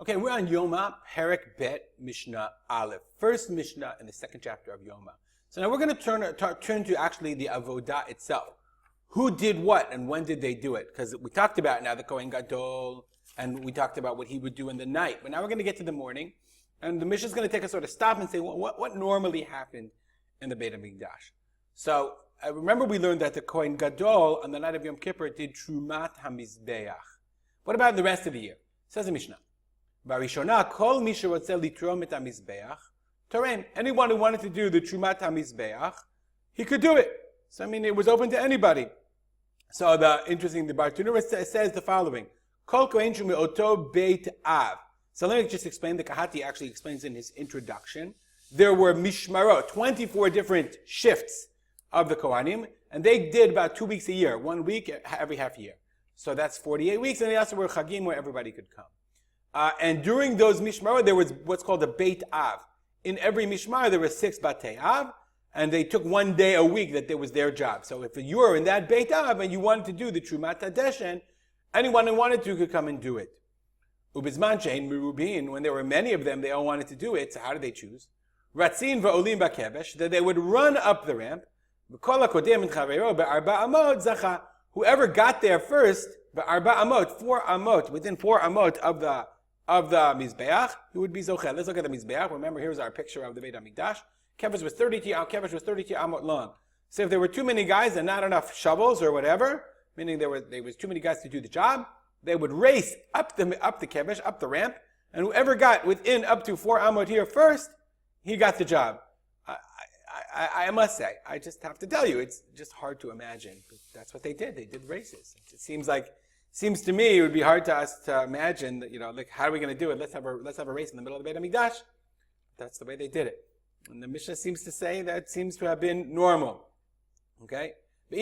Okay, we're on Yoma, Perek Bet, Mishnah Aleph. First Mishnah in the second chapter of Yoma. So now we're going to turn to actually the Avodah itself. Who did what and when did they do it? Because we talked about now the Kohen Gadol, and we talked about what he would do in the night. But now we're going to get to the morning, and the Mishnah is going to take a sort of stop and say, what normally happened in the Beit HaMikdash? So I remember we learned that the Kohen Gadol on the night of Yom Kippur did Terumat Hadeshen. What about the rest of the year? Says the Mishnah. Barishona, kol mi sherotzeh litrom et hamizbeach, torem. Anyone who wanted to do the Terumat HaMizbeach, he could do it. So I mean, it was open to anybody. So the Bar Tanura says the following: Kol kohen shu me'oto beit av. So let me just explain. The Kahati actually explains in his introduction. There were mishmarot, 24 different shifts of the Kohanim, and they did about 2 weeks a year, 1 week every half year. So that's 48 weeks, and they also were chagim where everybody could come. And during those mishmarot, there was what's called a beit av. In every mishmar, there were 6 batei av, and they took 1 day a week that was their job. So if you were in that beit av and you wanted to do the Terumat Hadeshen, anyone who wanted to could come and do it. Ubizman shein merubin, when there were many of them, they all wanted to do it. So how did they choose? Ratzin va'olim bakebesh, that they would run up the ramp. Whoever got there first, be'arba amot, 4 amot, within 4 amot of the Mizbeach, he would be zocheh. Let's look at the Mizbeach. Remember, here's our picture of the Beit HaMikdash. Kevesh was 32 amot long. So if there were too many guys and not enough shovels or whatever, meaning there was too many guys to do the job, they would race up the kevesh, up the ramp, and whoever got within up to 4 amot here first, he got the job. I must say, I just have to tell you, it's just hard to imagine. But that's what they did. They did races. It seems to me it would be hard to us to imagine that, like, how are we going to do it? Let's have a race in the middle of the Beit HaMikdash. That's the way they did it. And the Mishnah seems to say that seems to have been normal. Okay? But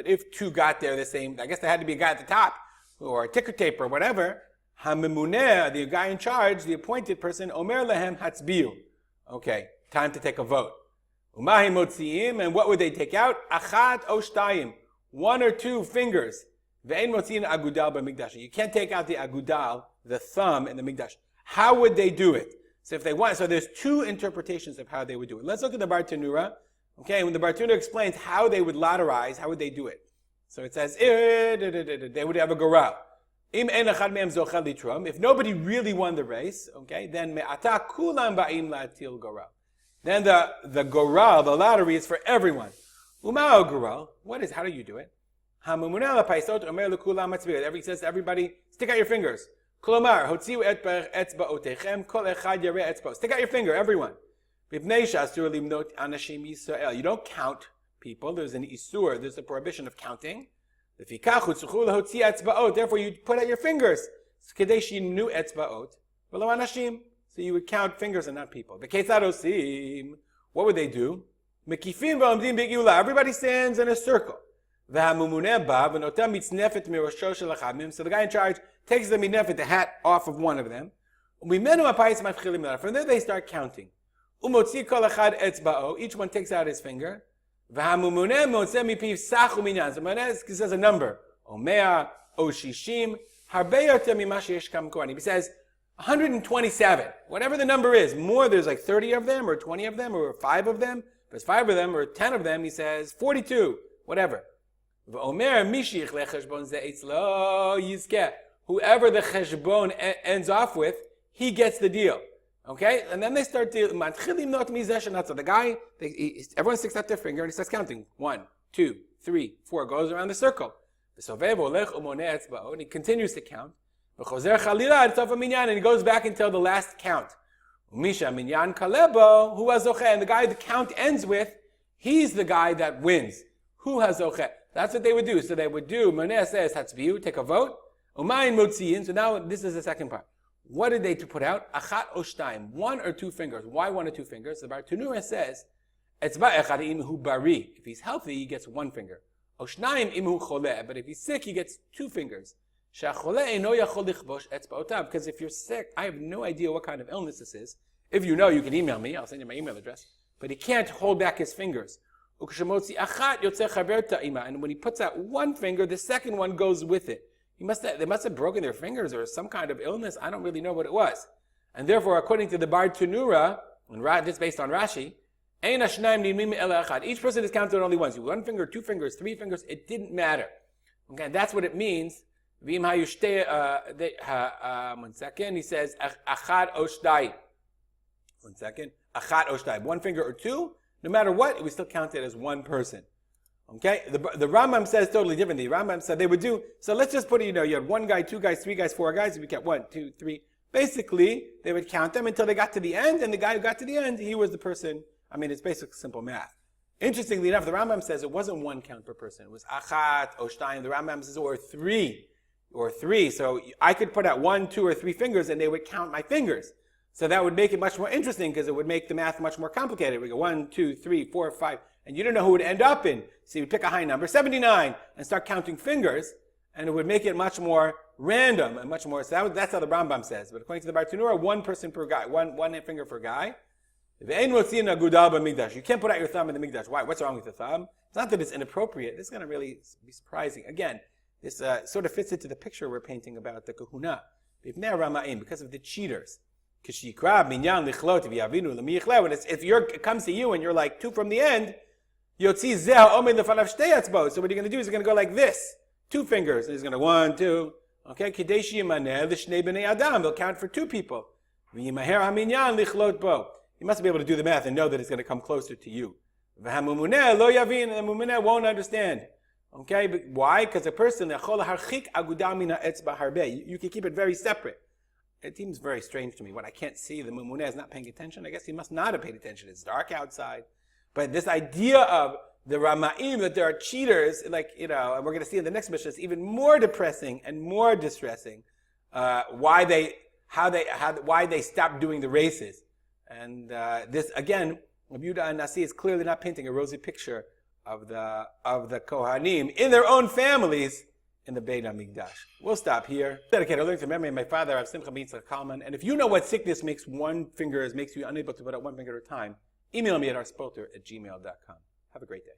if 2 got there the same, I guess there had to be a guy at the top, or a ticker tape or whatever, HaMemuneh, the guy in charge, the appointed person, Omer lehem hatzbiu. Okay, time to take a vote. Umahi motziim, and what would they take out? Achat o shtayim, 1 or 2 fingers. Ve'en motziin agudal b'mikdash. You can't take out the agudal, the thumb, in the mikdash. How would they do it? So if they want, so there's 2 interpretations of how they would do it. Let's look at the Bar Tanura. Okay, when the Bar Tanura explains how they would lotterize, how would they do it? So it says, they would have a goral. If nobody really won the race, okay, then me'ata kulam ba'im la'atil goral. Then the goral, the lottery, is for everyone. Umao goral, how do you do it? Everybody says to everybody, stick out your fingers. Kolomar, hotziu etzba'otechem, kol echad yareh etzba'o. Stick out your finger, everyone. You don't count people. There's an isur, there's a prohibition of counting. Therefore, you put out your fingers. So you would count fingers and not people. What would they do? Everybody stands in a circle. So the guy in charge takes the minefet, the hat, off of one of them. From there they start counting. Each one takes out his finger. He says a number. Omea, Oshishim, He says 127. Whatever the number is. More, there's like 30 of them, or 20 of them, or 5 of them. If there's 5 of them, or 10 of them, he says 42. Whatever. Whoever the cheshbon ends off with, he gets the deal. Okay? And then they start to... So the guy, everyone sticks out their finger and he starts counting. 1, 2, 3, 4. Goes around the circle. And he continues to count. And he goes back until the last count. And the guy the count ends with, he's the guy that wins. Who has zocheh? That's what they would do. So they would do, Moneh says, Hatzbiu, take a vote. Umayin motziin. So now this is the second part. What did they put out? Achat o shtayim, 1 or 2 fingers. Why 1 or 2 fingers? The Bar Tanura says, Etzba echad imhu bari. If he's healthy, he gets 1 finger. O shnayim imhu choleh. But if he's sick, he gets 2 fingers. Shacholeh eino yachol lichbosh etzbaotav. Because if you're sick, I have no idea what kind of illness this is. If you know, you can email me. I'll send you my email address. But he can't hold back his fingers. And when he puts out 1 finger, the second one goes with it. They must have broken their fingers or some kind of illness. I don't really know what it was. And therefore, according to the Bar Tanura, and this is based on Rashi, each person is counted only once. 1 finger, 2 fingers, 3 fingers, it didn't matter. Okay, that's what it means. 1 second, he says, achad oshdai. 1 second, achad oshdai. 1 finger or 2, no matter what, it was still counted as 1 person. Okay, the Rambam says totally differently. The Rambam said they would do, so let's just put it, you had 1 guy, 2 guys, 3 guys, 4 guys, if you kept 1, 2, 3. Basically, they would count them until they got to the end, and the guy who got to the end, he was the person. I mean, it's basic simple math. Interestingly enough, the Rambam says it wasn't 1 count per person. It was achat, oshtayim. The Rambam says, or 3. So I could put out 1, 2, or 3 fingers, and they would count my fingers. So that would make it much more interesting, because it would make the math much more complicated. We go 1, 2, 3, 4, 5, and you don't know who it would end up in. So you would pick a high number, 79, and start counting fingers, and it would make it much more random and much more. So that's how the Rambam says. But according to the Bar Tanura, 1 person per guy, one finger per guy. You can't put out your thumb in the Mikdash. Why? What's wrong with the thumb? It's not that it's inappropriate. This is going to really be surprising. Again, this sort of fits into the picture we're painting about the kahuna. Because of the cheaters. If it comes to you and you're like 2 from the end, so what you're going to do is you're going to go like this. 2 fingers. And he's going to 1, 2. Okay? They'll count for 2 people. You must be able to do the math and know that it's going to come closer to you. And the mumuneh won't understand. Okay? But why? Because a person, you can keep it very separate. It seems very strange to me. When I can't see, the mumuneh is not paying attention. I guess he must not have paid attention. It's dark outside. But this idea of the Rama'im, that there are cheaters, and we're going to see in the next Mishnah, is even more depressing and more distressing. Why they stopped doing the races. And this, again, Rabbi Yehuda Nasi is clearly not painting a rosy picture of the Kohanim in their own families in the Beit HaMikdash. We'll stop here. Dedicated learning to the memory of my father, Rav Simcha ben Yitzchak Kalman. And if you know what sickness makes you unable to put out 1 finger at a time, email me at arspoter@gmail.com. Have a great day.